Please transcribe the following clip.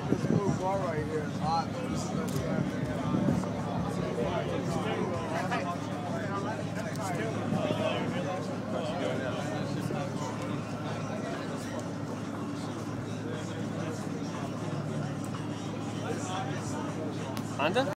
this little bar right here is hot. This is the best Anda?